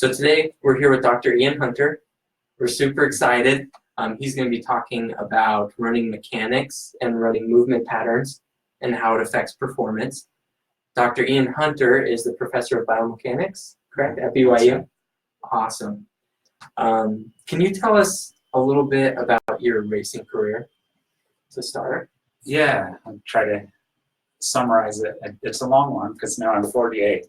So today we're here with Dr. Iain Hunter. We're super excited. He's going to be talking about running mechanics and running movement patterns and how it affects performance. Dr. Iain Hunter is the professor of biomechanics, correct, at BYU? Awesome. Can you tell us a little bit about your racing career to start? Yeah, I'll try to summarize it. It's a long one because now I'm 48.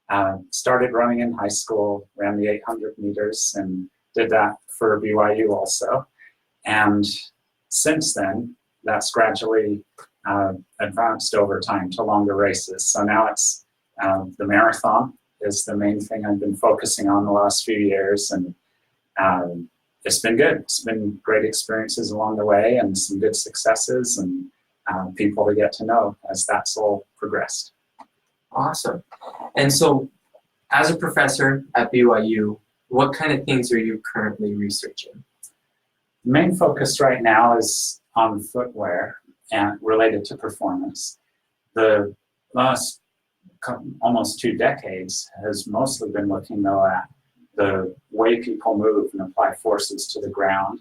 I started running in high school, ran the 800 meters, and did that for BYU also. And since then, that's gradually advanced over time to longer races. So now it's the marathon is the main thing I've been focusing on the last few years, and it's been good. It's been great experiences along the way and some good successes and people to get to know as that's all progressed. Awesome. And so, as a professor at BYU, what kind of things are you currently researching? The main focus right now is on footwear and related to performance. The last almost 2 decades has mostly been looking though at the way people move and apply forces to the ground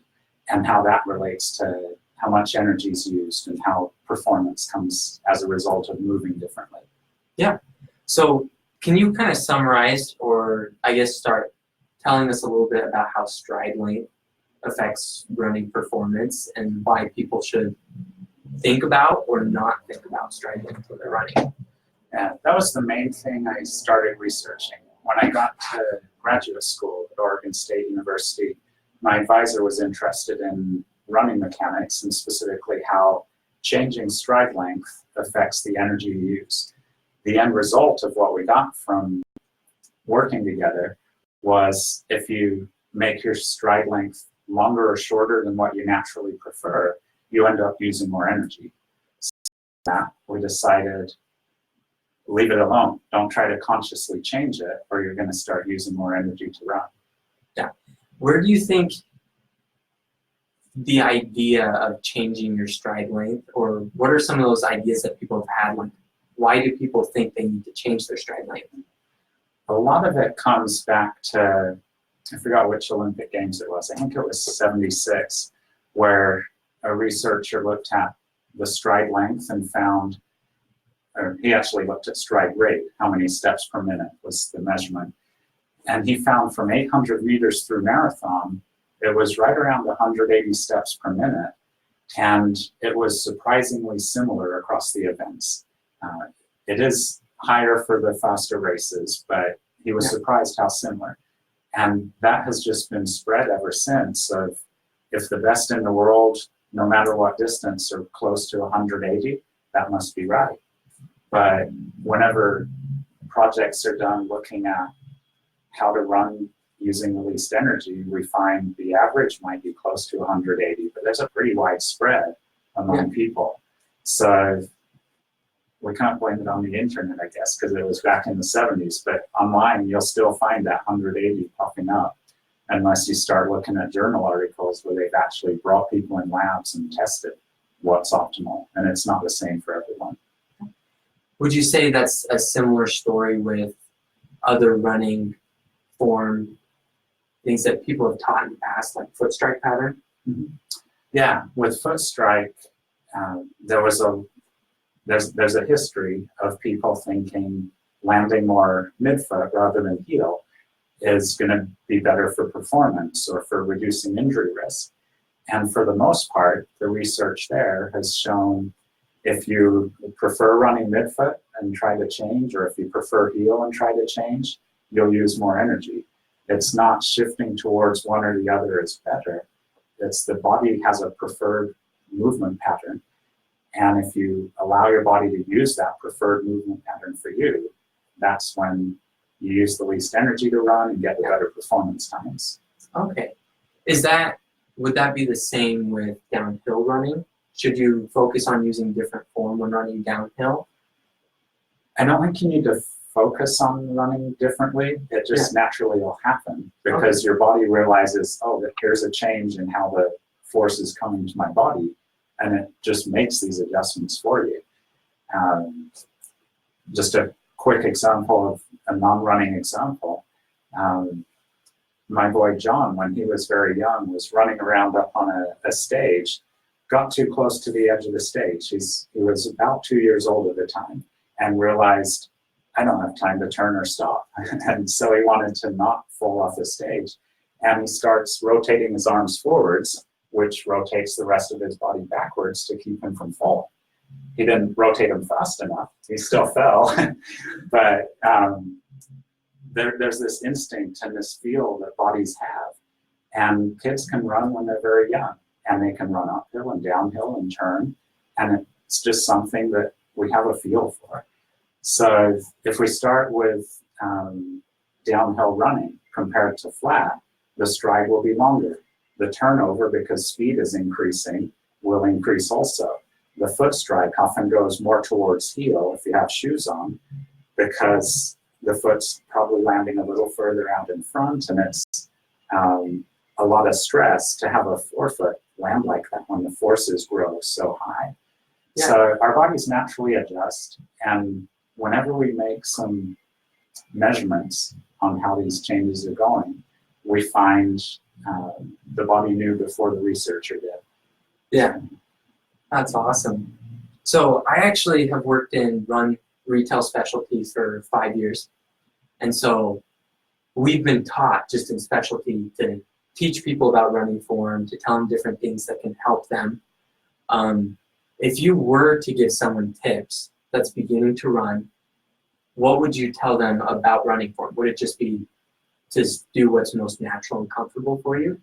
and how that relates to how much energy is used and how performance comes as a result of moving differently. Yeah. So can you kind of summarize, or I guess start telling us a little bit about how stride length affects running performance and why people should think about or not think about stride length when they're running? Yeah, that was the main thing I started researching. When I got to graduate school at Oregon State University, my advisor was interested in running mechanics and specifically how changing stride length affects the energy you use. The end result of what we got from working together was if you make your stride length longer or shorter than what you naturally prefer, you end up using more energy. So that we decided, leave it alone. Don't try to consciously change it or you're going to start using more energy to run. Yeah. Where do you think the idea of changing your stride length, or what are some of those ideas that people have had? Like, why do people think they need to change their stride length? A lot of it comes back to, I forgot which Olympic Games it was. I think it was 76, where a researcher looked at the stride length and found, or he actually looked at stride rate, how many steps per minute was the measurement. And he found from 800 meters through marathon, it was right around 180 steps per minute. And it was surprisingly similar across the events. It is higher for the faster races, but he was surprised how similar. And that has just been spread ever since of if the best in the world, no matter what distance, are close to 180, that must be right. But whenever projects are done looking at how to run using the least energy, we find the average might be close to 180, but there's a pretty wide spread among people. So we can't blame it on the internet, I guess, because it was back in the 70s, but online you'll still find that 180 popping up unless you start looking at journal articles where they've actually brought people in labs and tested what's optimal, and it's not the same for everyone. Would you say that's a similar story with other running form things that people have taught in the past, like foot strike pattern? Mm-hmm. Yeah, with foot strike, there's a history of people thinking landing more midfoot rather than heel is going to be better for performance or for reducing injury risk. And for the most part, the research there has shown if you prefer running midfoot and try to change, or if you prefer heel and try to change, you'll use more energy. It's not shifting towards one or the other is better. It's the body has a preferred movement pattern. And if you allow your body to use that preferred movement pattern for you, that's when you use the least energy to run and get the better performance times. Okay. Would that be the same with downhill running? Should you focus on using different form when running downhill? I don't think you need to focus on running differently. It just naturally will happen because your body realizes, oh, here's a change in how the force is coming to my body, and it just makes these adjustments for you. Just a quick example of a non-running example. My boy John, when he was very young, was running around up on a stage, got too close to the edge of the stage. He was about 2 years old at the time and realized, I don't have time to turn or stop. And so he wanted to not fall off the stage. And he starts rotating his arms forwards, which rotates the rest of his body backwards to keep him from falling. He didn't rotate him fast enough. He still fell. But there's this instinct and this feel that bodies have. And kids can run when they're very young. And they can run uphill and downhill and turn. And it's just something that we have a feel for. So if we start with downhill running compared to flat, the stride will be longer. The turnover, because speed is increasing, will increase also. The foot stride often goes more towards heel if you have shoes on, because the foot's probably landing a little further out in front, and it's a lot of stress to have a forefoot land like that when the forces grow so high. Yeah. So our bodies naturally adjust, and whenever we make some measurements on how these changes are going, we find the body knew before the researcher did. Yeah, that's awesome. So I actually have worked in run retail specialty for 5 years. And so we've been taught just in specialty to teach people about running form, to tell them different things that can help them. If you were to give someone tips that's beginning to run, what would you tell them about running form? Would it just be to do what's most natural and comfortable for you?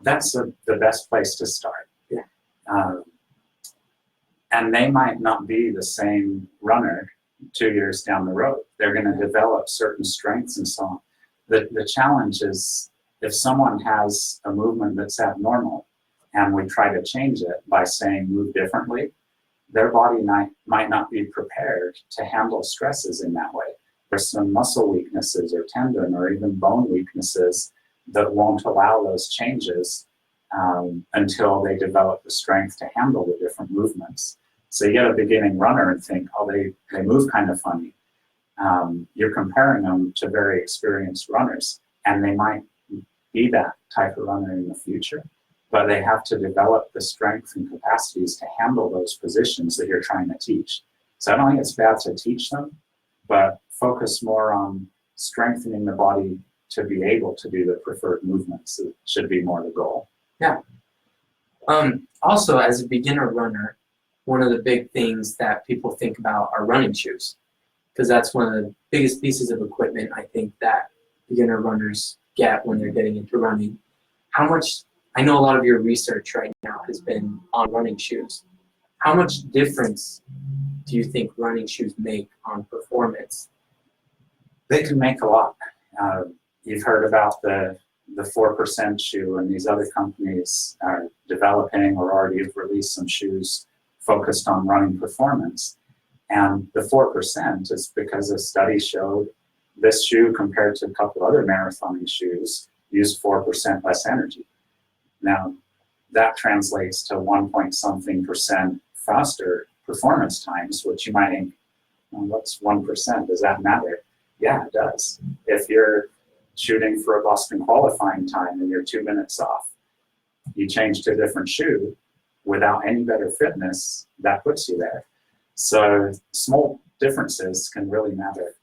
That's the best place to start. Yeah. And they might not be the same runner 2 years down the road. They're going to develop certain strengths and so on. The challenge is if someone has a movement that's abnormal and we try to change it by saying move differently, their body might not be prepared to handle stresses in that way. There's some muscle weaknesses or tendon or even bone weaknesses that won't allow those changes until they develop the strength to handle the different movements. So you get a beginning runner and think, oh, they move kind of funny. You're comparing them to very experienced runners, and they might be that type of runner in the future, but they have to develop the strength and capacities to handle those positions that you're trying to teach. So I don't think it's bad to teach them, but focus more on strengthening the body to be able to do the preferred movements. It should be more the goal. Yeah. Also, as a beginner runner, one of the big things that people think about are running shoes, because that's one of the biggest pieces of equipment I think that beginner runners get when they're getting into running. How much, I know a lot of your research right now has been on running shoes. How much difference do you think running shoes make on performance? They can make a lot. You've heard about the 4% shoe, and these other companies are developing or already have released some shoes focused on running performance. And the 4% is because a study showed this shoe compared to a couple other marathoning shoes used 4% less energy. Now, that translates to 1-point-something% faster performance times, which you might think, well, what's 1%? Does that matter? Yeah, it does. If you're shooting for a Boston qualifying time and you're 2 minutes off, you change to a different shoe without any better fitness, that puts you there. So small differences can really matter.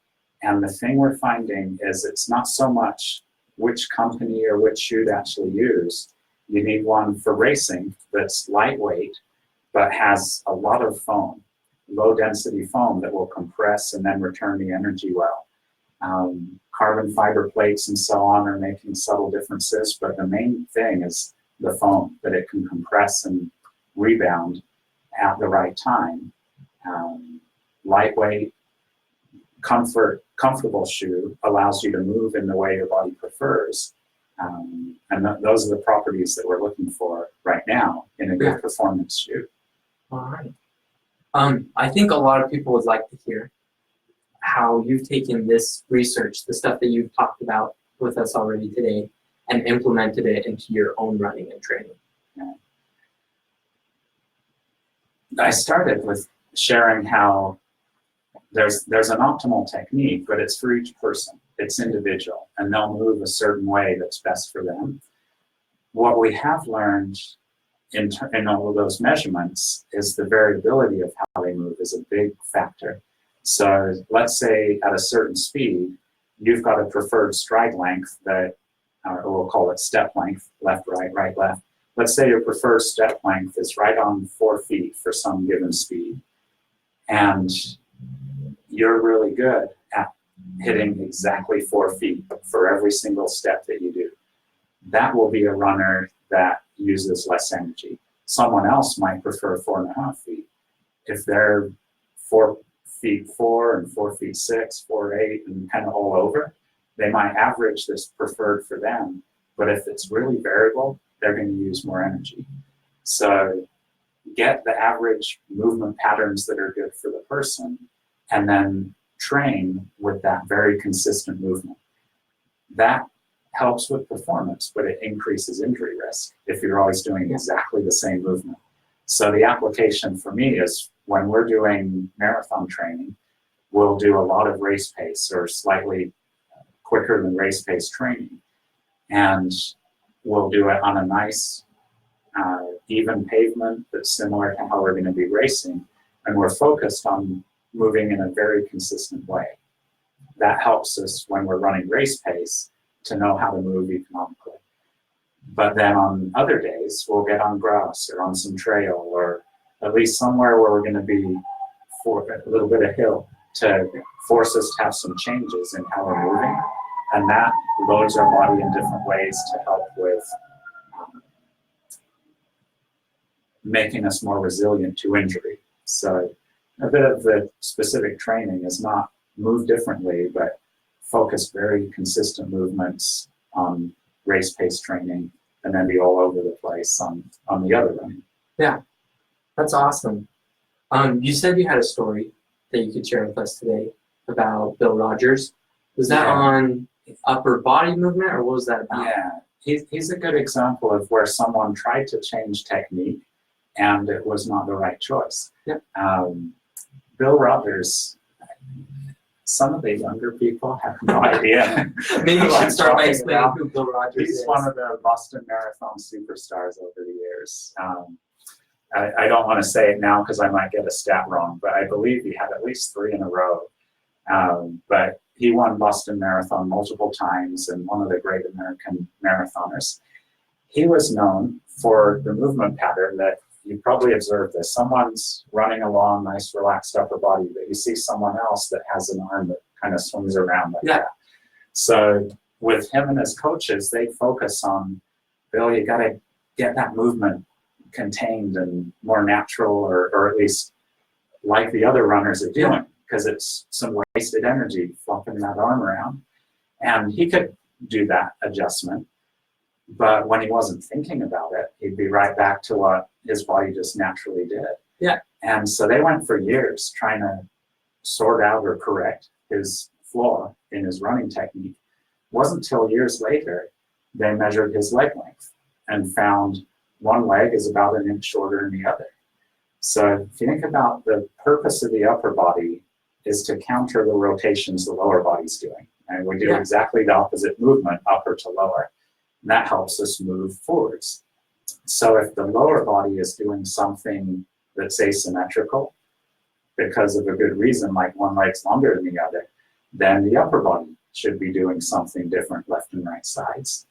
And the thing we're finding is it's not so much which company or which shoe to actually use. You need one for racing that's lightweight, but has a lot of foam, low density foam that will compress and then return the energy well. Carbon fiber plates and so on are making subtle differences, but the main thing is the foam, that it can compress and rebound at the right time. Lightweight, comfortable shoe allows you to move in the way your body prefers. Those are the properties that we're looking for right now in a good performance shoe. All right. I think a lot of people would like to hear how you've taken this research, the stuff that you've talked about with us already today, and implemented it into your own running and training. Yeah. I started with sharing how there's an optimal technique, but it's for each person. it's individual, and they'll move a certain way that's best for them. What we have learned in all of those measurements is the variability of how they move is a big factor. So let's say at a certain speed, you've got a preferred stride length that, or we'll call it step length, left, right, left. Let's say your preferred step length is right on 4 feet for some given speed. And you're really good at hitting exactly 4 feet for every single step that you do. That will be a runner that uses less energy. Someone else might prefer 4.5 feet. If they're 4 feet 4 and 4 feet 6, 4'8", and kind of all over, they might average this preferred for them. But if it's really variable, they're going to use more energy. So get the average movement patterns that are good for the person, and then train with that very consistent movement. That helps with performance, but it increases injury risk if you're always doing exactly the same movement. So the application for me is when we're doing marathon training, we'll do a lot of race pace or slightly quicker than race pace training. And we'll do it on a nice even pavement that's similar to how we're going to be racing. And we're focused on moving in a very consistent way. That helps us when we're running race pace to know how to move economically. But then on other days, we'll get on grass or on some trail or at least somewhere where we're going to be for a little bit of hill to force us to have some changes in how we're moving. And that loads our body in different ways to help with making us more resilient to injury. So a bit of the specific training is not move differently, but focus very consistent movements on race pace training and then be all over the place on the other running. Yeah, that's awesome. You said you had a story that you could share with us today about Bill Rogers. Was that on upper body movement, or what was that about? Yeah, he's a good example of where someone tried to change technique and it was not the right choice. Yeah. Bill Rogers, some of the younger people have no idea. Maybe you should start by explaining who Bill Rogers is. He's one of the Boston Marathon superstars over the years. I don't want to say it now because I might get a stat wrong, but I believe he had at least 3 in a row. But he won Boston Marathon multiple times and one of the great American marathoners. He was known for the movement pattern that you probably observed this. Someone's running along, nice relaxed upper body, but you see someone else that has an arm that kind of swings around like that. So with him and his coaches, they focus on, Bill, you got to get that movement contained and more natural, or at least like the other runners are doing, because it's some wasted energy flopping that arm around. And he could do that adjustment, but when he wasn't thinking about it, he'd be right back to what his body just naturally did. Yeah. And so they went for years trying to sort out or correct his flaw in his running technique. It wasn't until years later they measured his leg length and found one leg is about an inch shorter than the other. So if you think about the purpose of the upper body is to counter the rotations the lower body's doing. And we do exactly the opposite movement, upper to lower. And that helps us move forwards. So if the lower body is doing something that's asymmetrical because of a good reason, like one leg's longer than the other, then the upper body should be doing something different, left and right sides.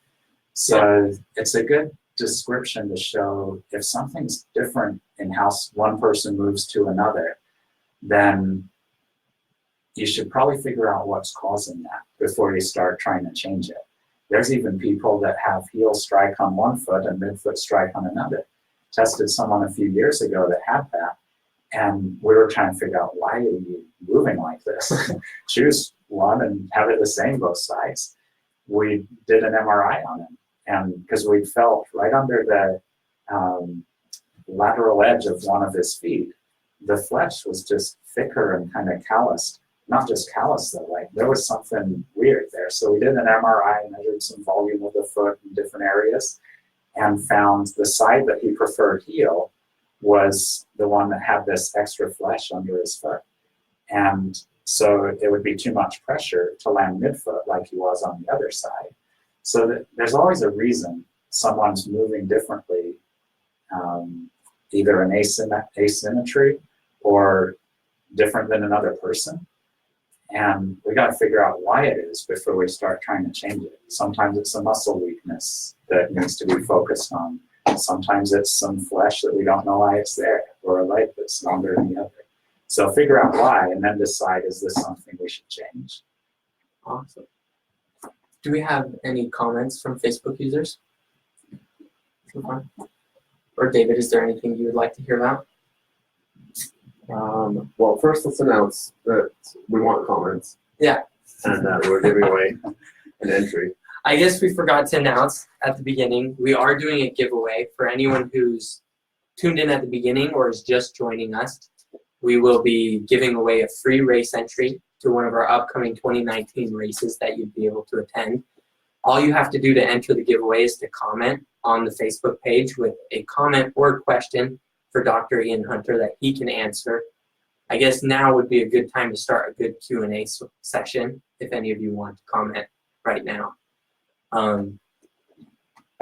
So it's a good description to show if something's different in how one person moves to another, then you should probably figure out what's causing that before you start trying to change it. There's even people that have heel strike on one foot and midfoot strike on another. Tested someone a few years ago that had that, and we were trying to figure out, why are you moving like this? Choose one and have it the same both sides. We did an MRI on him, and because we felt right under the lateral edge of one of his feet, the flesh was just thicker and kind of calloused. Not just callous though, like there was something weird there. So we did an MRI, measured some volume of the foot in different areas, and found the side that he preferred heel was the one that had this extra flesh under his foot. And So it would be too much pressure to land midfoot like he was on the other side. So that there's always a reason someone's moving differently, either an asymmetry or different than another person. And we got to figure out why it is before we start trying to change it. Sometimes it's a muscle weakness that needs to be focused on. Sometimes it's some flesh that we don't know why it's there, or a leg that's longer than the other. So figure out why, and then decide, is this something we should change? Awesome. Do we have any comments from Facebook users so far? Or David, is there anything you would like to hear about? Well, first let's announce that we want comments. Yeah. And that we're giving away an entry. I guess we forgot to announce at the beginning, we are doing a giveaway for anyone who's tuned in at the beginning or is just joining us. We will be giving away a free race entry to one of our upcoming 2019 races that you'd be able to attend. All you have to do to enter the giveaway is to comment on the Facebook page with a comment or question for Dr. Iain Hunter that he can answer. I guess now would be a good time to start a good Q&A session if any of you want to comment right now. I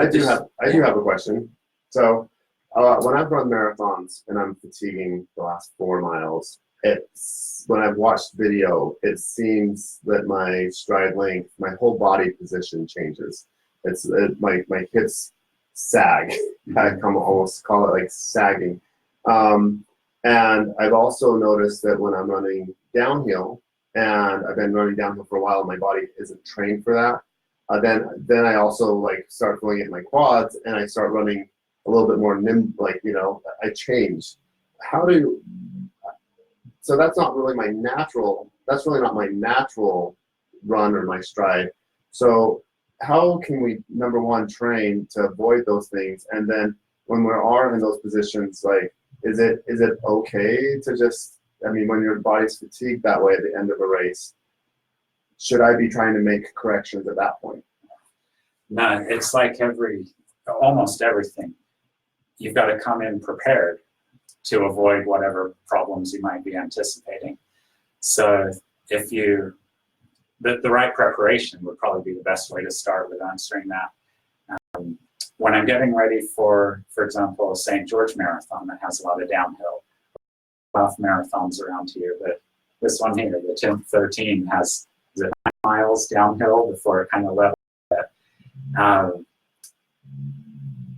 do have a question. So when I've run marathons and I'm fatiguing the last 4 miles, when I've watched video, it seems that my stride length, my whole body position changes. My hips sag. I can almost call it like sagging. And I've also noticed that when I'm running downhill, and I've been running downhill for a while, and my body isn't trained for that. Then I also like start going at my quads, and I start running a little bit more nimble. I change. So that's not really my natural. That's really not my natural run or my stride. So how can we, number one, train to avoid those things? And then when we are in those positions, like, is it okay to just, when your body's fatigued that way at the end of a race, should I be trying to make corrections at that point? No, it's like almost everything. You've got to come in prepared to avoid whatever problems you might be anticipating. So if the right preparation would probably be the best way to start with answering that. When I'm getting ready for example, a St. George Marathon that has a lot of downhill, half marathons around here, but this one here, the 10-13, has 9 miles downhill before it kind of levels.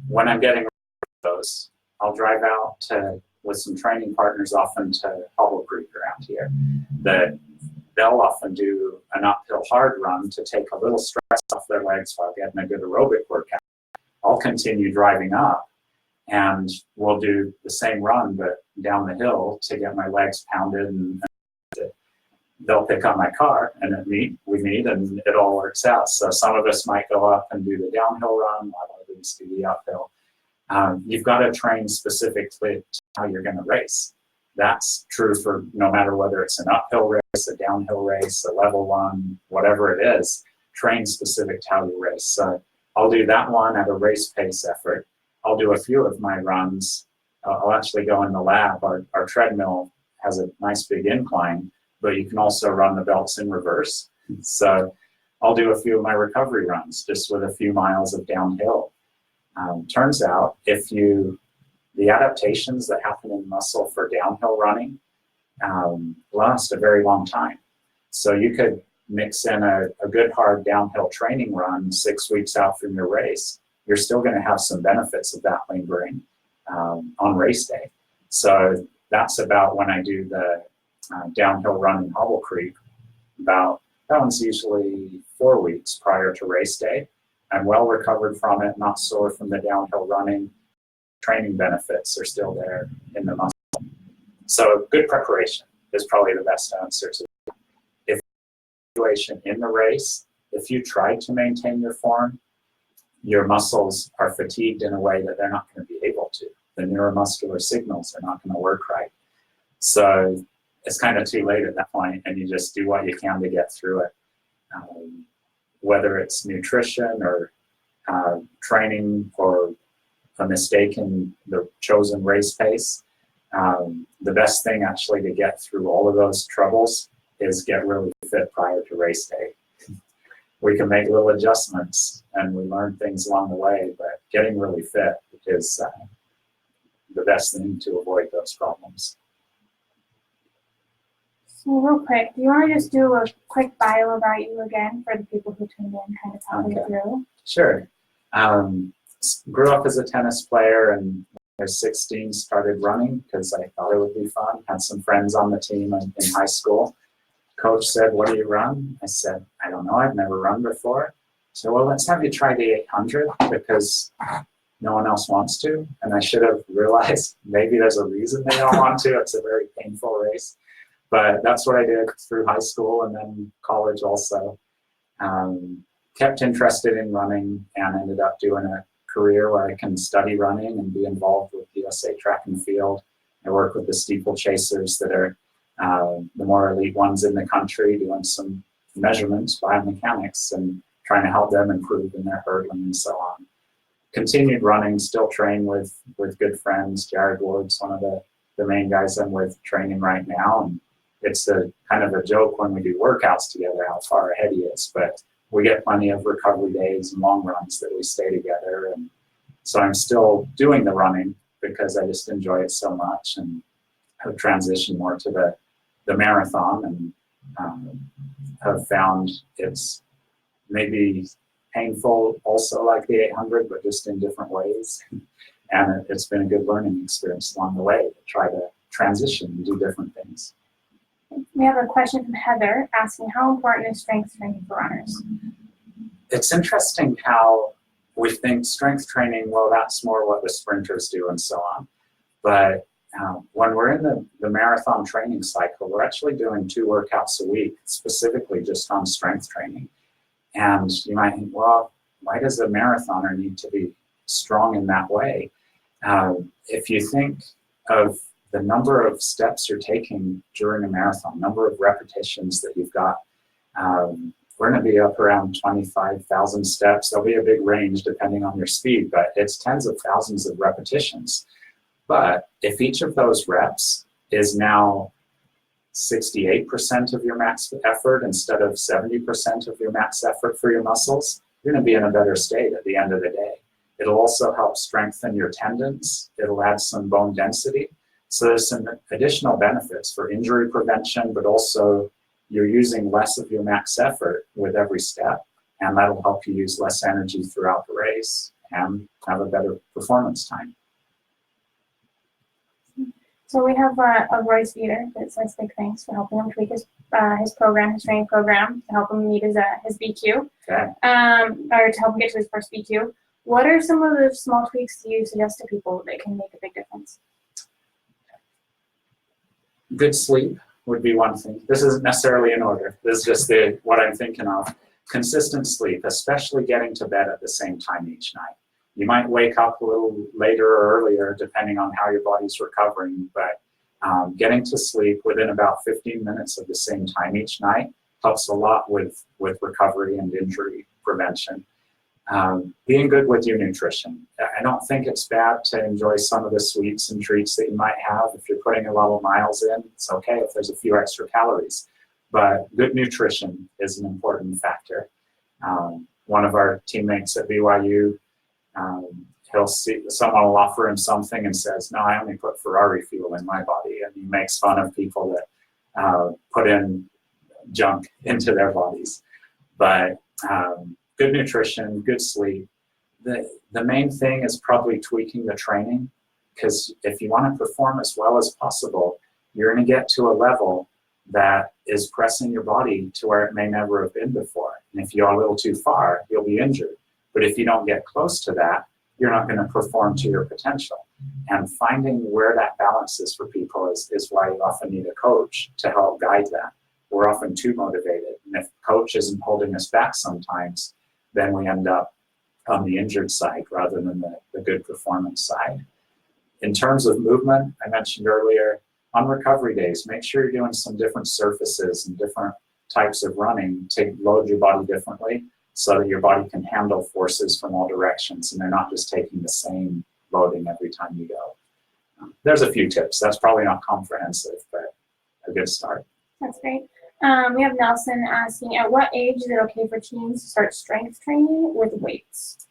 When I'm getting ready for those, I'll drive out with some training partners often to Hobble Creek around here. They'll often do an uphill hard run to take a little stress off their legs while getting a good aerobic workout. I'll continue driving up and we'll do the same run but down the hill to get my legs pounded, and they'll pick up my car and we meet and it all works out. So some of us might go up and do the downhill run while others do the uphill. You've got to train specifically to how you're going to race. That's true for no matter whether it's an uphill race, a downhill race, a level one, whatever it is. Train specific to how you race. So I'll do that one at a race pace effort. I'll do a few of my runs. I'll actually go in the lab. Our treadmill has a nice big incline, but you can also run the belts in reverse. So I'll do a few of my recovery runs just with a few miles of downhill. Turns out the adaptations that happen in muscle for downhill running last a very long time. So you could mix in a good hard downhill training run 6 weeks out from your race. You're still going to have some benefits of that lingering on race day. So that's about when I do the downhill run in Hobble Creek. That one's usually 4 weeks prior to race day. I'm well recovered from it, not sore from the downhill running. Training benefits are still there in the muscle. So good preparation is probably the best answer to that. If situation in the race, if you try to maintain your form, your muscles are fatigued in a way that they're not going to be able to. The neuromuscular signals are not going to work right. So it's kind of too late at that point, and you just do what you can to get through it. Whether it's nutrition or training or a mistake in the chosen race pace, the best thing actually to get through all of those troubles is get really fit prior to race day. We can make little adjustments and we learn things along the way, but getting really fit is the best thing to avoid those problems. So real quick, do you want to just do a quick bio about you again for the people who tuned in kind of halfway through? Sure. Grew up as a tennis player, and when I was 16 started running because I thought it would be fun. Had some friends on the team in high school. Coach said, "What do you run?" I said, "I don't know, I've never run before." So, well, let's have you try the 800 because no one else wants to. And I should have realized maybe there's a reason they don't want to. It's a very painful race. But that's what I did through high school and then college also. Kept interested in running and ended up doing a career where I can study running and be involved with USA track and field. I work with the steeplechasers that are the more elite ones in the country, doing some measurements, biomechanics, and trying to help them improve in their hurdling and so on. Continued running, still train with good friends. Jared Ward's one of the main guys I'm with training right now. And it's a kind of a joke when we do workouts together how far ahead he is, but we get plenty of recovery days and long runs that we stay together. And so I'm still doing the running because I just enjoy it so much, and have transitioned more to the marathon, and have found it's maybe painful also like the 800, but just in different ways. And it's been a good learning experience along the way to try to transition and do different things. We have a question from Heather asking, how important is strength training for runners? It's interesting how we think strength training, well, that's more what the sprinters do and so on. But when we're in the marathon training cycle, we're actually doing 2 workouts a week, specifically just on strength training. And you might think, well, why does a marathoner need to be strong in that way? If you think of the number of steps you're taking during a marathon, number of repetitions that you've got, we're going to be up around 25,000 steps. There'll be a big range depending on your speed, but it's tens of thousands of repetitions. But if each of those reps is now 68% of your max effort instead of 70% of your max effort for your muscles, you're going to be in a better state at the end of the day. It'll also help strengthen your tendons. It'll add some bone density. So there's some additional benefits for injury prevention, but also you're using less of your max effort with every step, and that'll help you use less energy throughout the race and have a better performance time. So we have a Royce Feeder that says big thanks for helping him tweak his program, his training program, to help him meet his BQ, Okay. or to help him get to his first BQ. What are some of the small tweaks you suggest to people that can make a big difference? Good sleep would be one thing. This isn't necessarily in order. This is just what I'm thinking of. Consistent sleep, especially getting to bed at the same time each night. You might wake up a little later or earlier depending on how your body's recovering, but getting to sleep within about 15 minutes of the same time each night helps a lot with recovery and injury prevention. Being good with your nutrition. I don't think it's bad to enjoy some of the sweets and treats that you might have. If you're putting a lot of miles in, it's okay if there's a few extra calories. But good nutrition is an important factor. One of our teammates at BYU, he'll see someone will offer him something and says, "No, I only put Ferrari fuel in my body," and he makes fun of people that put in junk into their bodies. But good nutrition, good sleep. The main thing is probably tweaking the training, because if you want to perform as well as possible, you're going to get to a level that is pressing your body to where it may never have been before. And if you're a little too far, you'll be injured. But if you don't get close to that, you're not going to perform to your potential. And finding where that balance is for people is why you often need a coach to help guide that. We're often too motivated. And if the coach isn't holding us back sometimes, then we end up on the injured side rather than the good performance side. In terms of movement, I mentioned earlier, on recovery days, make sure you're doing some different surfaces and different types of running to load your body differently so that your body can handle forces from all directions and they're not just taking the same loading every time you go. There's a few tips. That's probably not comprehensive, but a good start. That's great. We have Nelson asking, at what age is it okay for teens to start strength training with weights?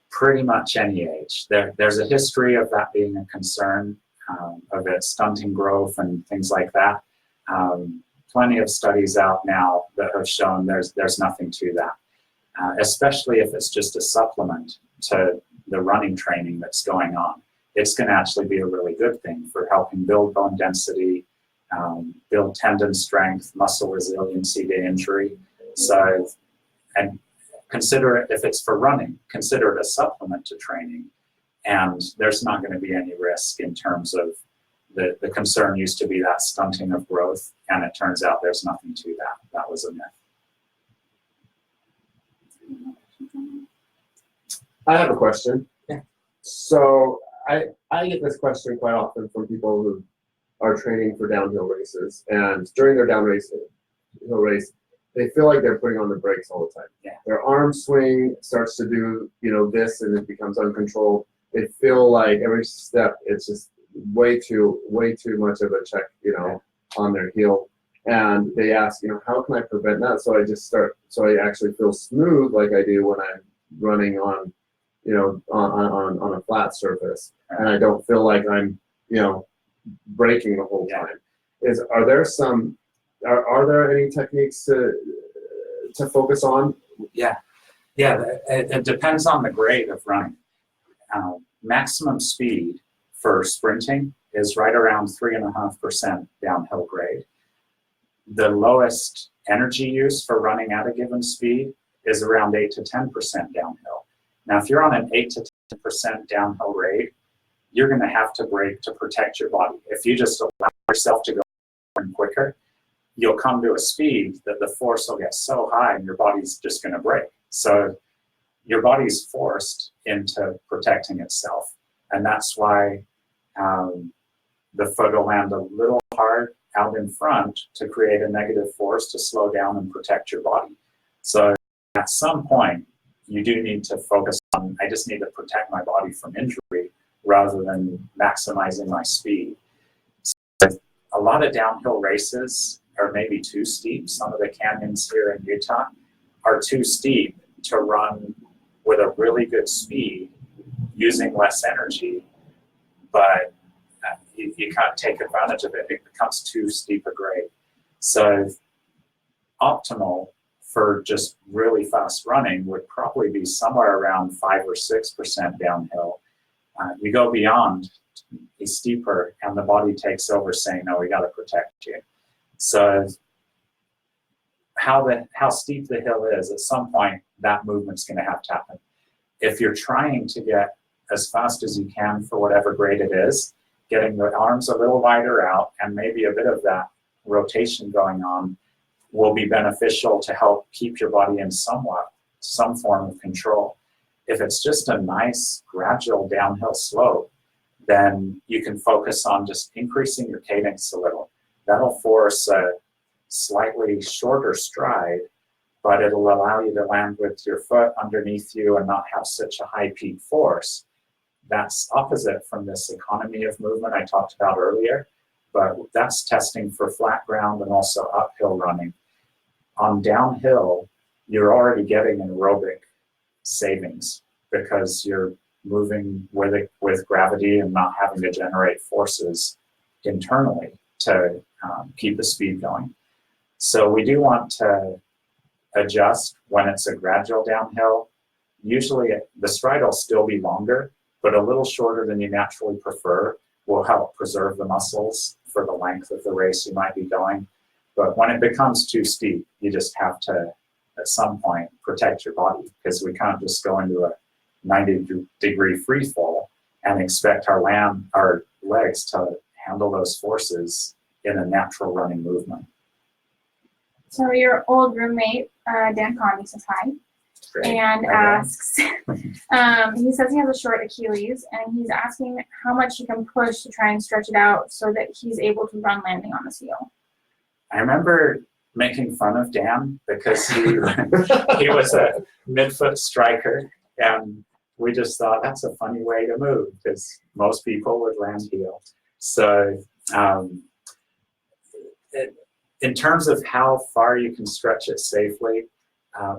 Pretty much any age. There's a history of that being a concern, of it stunting growth and things like that. Plenty of studies out now that have shown there's nothing to that, especially if it's just a supplement to the running training that's going on. It's going to actually be a really good thing for helping build bone density, build tendon strength, muscle resiliency to injury. So, and consider it, if it's for running, consider it a supplement to training. And there's not going to be any risk in terms of the concern used to be that stunting of growth, and it turns out there's nothing to that. That was a myth. I have a question. Yeah. So I get this question quite often from people who are training for downhill races, and during their downhill race, they feel like they're putting on the brakes all the time. Yeah. Their arm swing starts to do, this, and it becomes uncontrolled. They feel like every step it's just way too much of a check, on their heel. And they ask, how can I prevent that? So I actually feel smooth like I do when I'm running on, on a flat surface, and I don't feel like I'm, braking the whole time. Are there any techniques to focus on? Yeah, it depends on the grade of running. Maximum speed for sprinting is right around 3.5% downhill grade. The lowest energy use for running at a given speed is around 8 to 10% downhill. Now, if you're on an 8 to 10% downhill grade, you're going to have to brake to protect your body. If you just allow yourself to go quicker, you'll come to a speed that the force will get so high and your body's just going to break. So your body's forced into protecting itself. And that's why the foot will land a little hard out in front to create a negative force to slow down and protect your body. So at some point, you do need to focus on, I just need to protect my body from injury rather than maximizing my speed. So a lot of downhill races are maybe too steep. Some of the canyons here in Utah are too steep to run with a really good speed using less energy, but you can't take advantage of it. It becomes too steep a grade. So optimal for just really fast running would probably be somewhere around 5 or 6% downhill. You go beyond, it's steeper, and the body takes over saying, no, we got to protect you. So how steep the hill is, at some point, that movement's going to have to happen. If you're trying to get as fast as you can for whatever grade it is, getting the arms a little wider out and maybe a bit of that rotation going on will be beneficial to help keep your body in some form of control. If it's just a nice gradual downhill slope, then you can focus on just increasing your cadence a little. That'll force a slightly shorter stride, but it'll allow you to land with your foot underneath you and not have such a high peak force. That's opposite from this economy of movement I talked about earlier, but that's testing for flat ground and also uphill running. On downhill, you're already getting an aerobic savings because you're moving with gravity and not having to generate forces internally to keep the speed going. So we do want to adjust when it's a gradual downhill. Usually the stride will still be longer, but a little shorter than you naturally prefer will help preserve the muscles for the length of the race you might be going. But when it becomes too steep, you just have to, at some point, protect your body, because we can't just go into a 90-degree free fall and expect our legs to handle those forces in a natural running movement. So your old roommate, Dan Conley, says hi. Great. And asks, he says he has a short Achilles, and he's asking how much he can push to try and stretch it out so that he's able to run landing on the heel. I remember making fun of Dan because he was a midfoot striker, and we just thought that's a funny way to move because most people would land heel. So In terms of how far you can stretch it safely,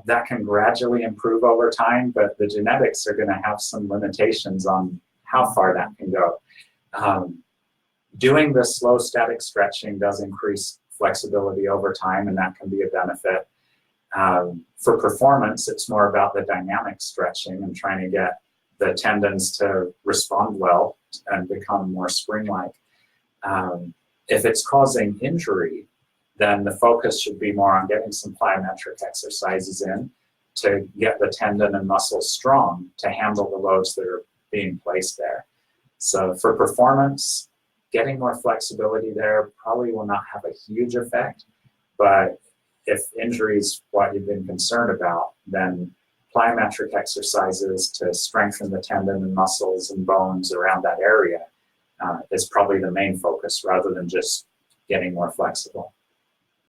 that can gradually improve over time, but the genetics are going to have some limitations on how far that can go. Doing the slow static stretching does increase flexibility over time, and that can be a benefit. For performance, it's more about the dynamic stretching and trying to get the tendons to respond well and become more spring-like. If it's causing injury, then the focus should be more on getting some plyometric exercises in to get the tendon and muscle strong to handle the loads that are being placed there. So for performance, getting more flexibility there probably will not have a huge effect, but if injury is what you've been concerned about, then plyometric exercises to strengthen the tendon and muscles and bones around that area is probably the main focus rather than just getting more flexible.